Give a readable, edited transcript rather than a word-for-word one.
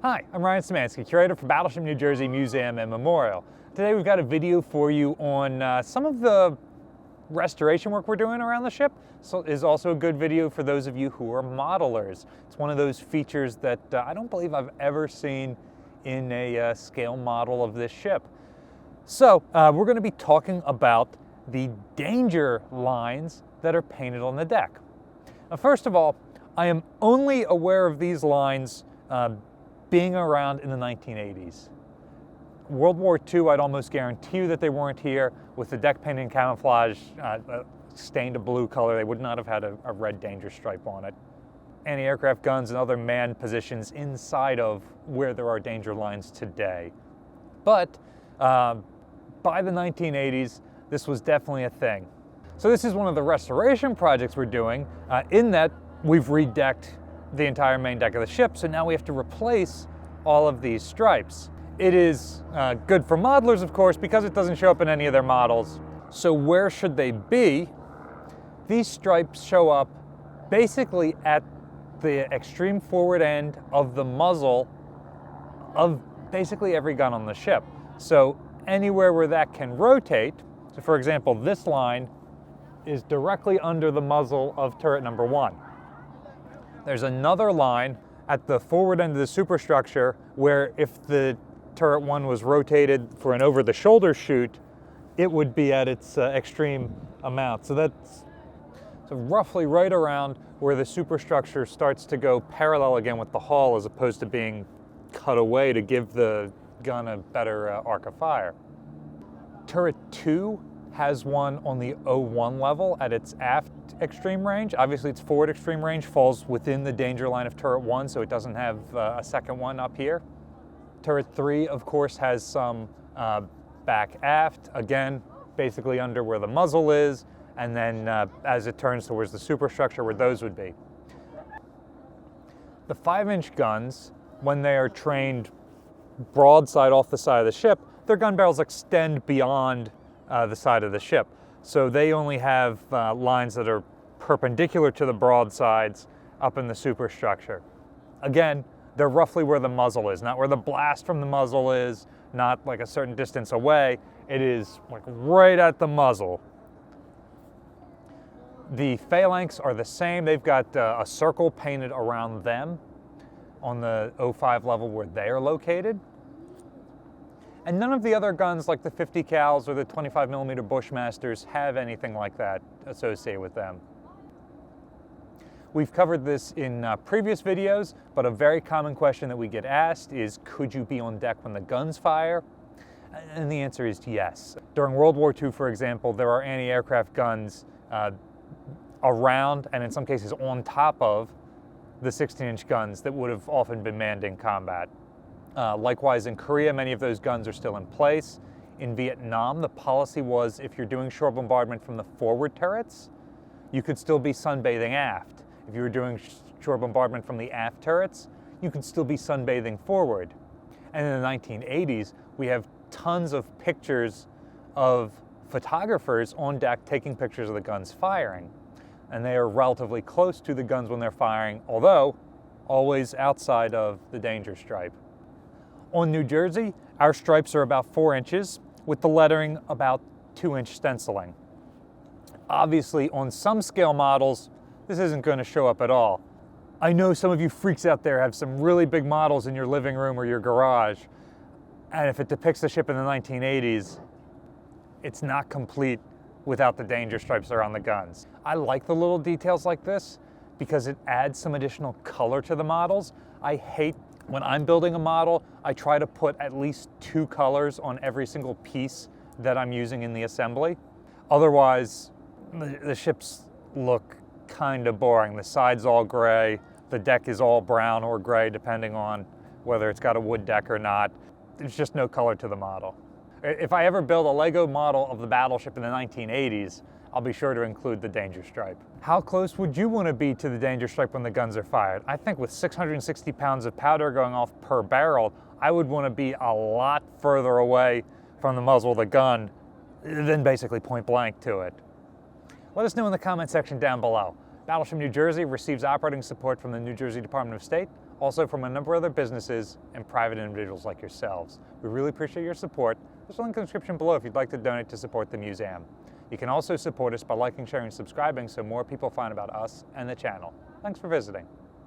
Hi, I'm Ryan Szymanski, curator for Battleship New Jersey Museum and Memorial. Today we've got a video for you on some of the restoration work we're doing around the ship. So is also a good video for those of you who are modelers. It's one of those features that I don't believe I've ever seen in a scale model of this ship. So we're going to be talking about the danger lines that are painted on the deck. Now, first of all, I am only aware of these lines being around in the 1980s. World War II, I'd almost guarantee you that they weren't here. With the deck painting camouflage stained a blue color, they would not have had a red danger stripe on it. Anti-aircraft guns and other manned positions inside of where there are danger lines today. But by the 1980s, this was definitely a thing. So this is one of the restoration projects we're doing, in that we've redecked the entire main deck of the ship, so now we have to replace all of these stripes. It is good for modelers, of course, because it doesn't show up in any of their models. So where should they be? These stripes show up basically at the extreme forward end of the muzzle of basically every gun on the ship. So anywhere where that can rotate, so for example, this line is directly under the muzzle of turret number 1. There's another line at the forward end of the superstructure where if the turret 1 was rotated for an over-the-shoulder shoot, it would be at its extreme amount. So that's roughly right around where the superstructure starts to go parallel again with the hull as opposed to being cut away to give the gun a better arc of fire. Turret 2 has one on the 01 level at its aft extreme range. Obviously its forward extreme range falls within the danger line of turret 1, so it doesn't have a second one up here. Turret 3, of course, has some back aft, again, basically under where the muzzle is, and then as it turns towards the superstructure where those would be. The 5-inch guns, when they are trained broadside off the side of the ship, their gun barrels extend beyond the side of the ship. So they only have lines that are perpendicular to the broadsides up in the superstructure. Again, they're roughly where the muzzle is, not where the blast from the muzzle is, not like a certain distance away. It is like right at the muzzle. The phalanx are the same. They've got a circle painted around them on the 05 level where they are located. And none of the other guns like the 50 cals or the 25 millimeter Bushmasters have anything like that associated with them. We've covered this in previous videos, but a very common question that we get asked is, could you be on deck when the guns fire? And the answer is yes. During World War II, for example, there are anti-aircraft guns around, and in some cases on top of, the 16-inch guns that would have often been manned in combat. Likewise, in Korea, many of those guns are still in place. In Vietnam, the policy was if you're doing shore bombardment from the forward turrets, you could still be sunbathing aft. If you were doing shore bombardment from the aft turrets, you could still be sunbathing forward. And in the 1980s, we have tons of pictures of photographers on deck taking pictures of the guns firing. And they are relatively close to the guns when they're firing, although always outside of the danger stripe. On New Jersey, our stripes are about 4 inches, with the lettering about 2-inch stenciling. Obviously, on some scale models, this isn't going to show up at all. I know some of you freaks out there have some really big models in your living room or your garage, and if it depicts the ship in the 1980s, it's not complete without the danger stripes around the guns. I like the little details like this because it adds some additional color to the models. I hate when I'm building a model, I try to put at least 2 colors on every single piece that I'm using in the assembly. Otherwise, the ships look kind of boring. The side's all gray, the deck is all brown or gray, depending on whether it's got a wood deck or not. There's just no color to the model. If I ever build a Lego model of the Battleship in the 1980s, I'll be sure to include the danger stripe. How close would you want to be to the danger stripe when the guns are fired? I think with 660 pounds of powder going off per barrel, I would want to be a lot further away from the muzzle of the gun than basically point blank to it. Let us know in the comment section down below. Battleship New Jersey receives operating support from the New Jersey Department of State, also from a number of other businesses and private individuals like yourselves. We really appreciate your support. There's a link in the description below if you'd like to donate to support the museum. You can also support us by liking, sharing, and subscribing so more people find about us and the channel. Thanks for visiting.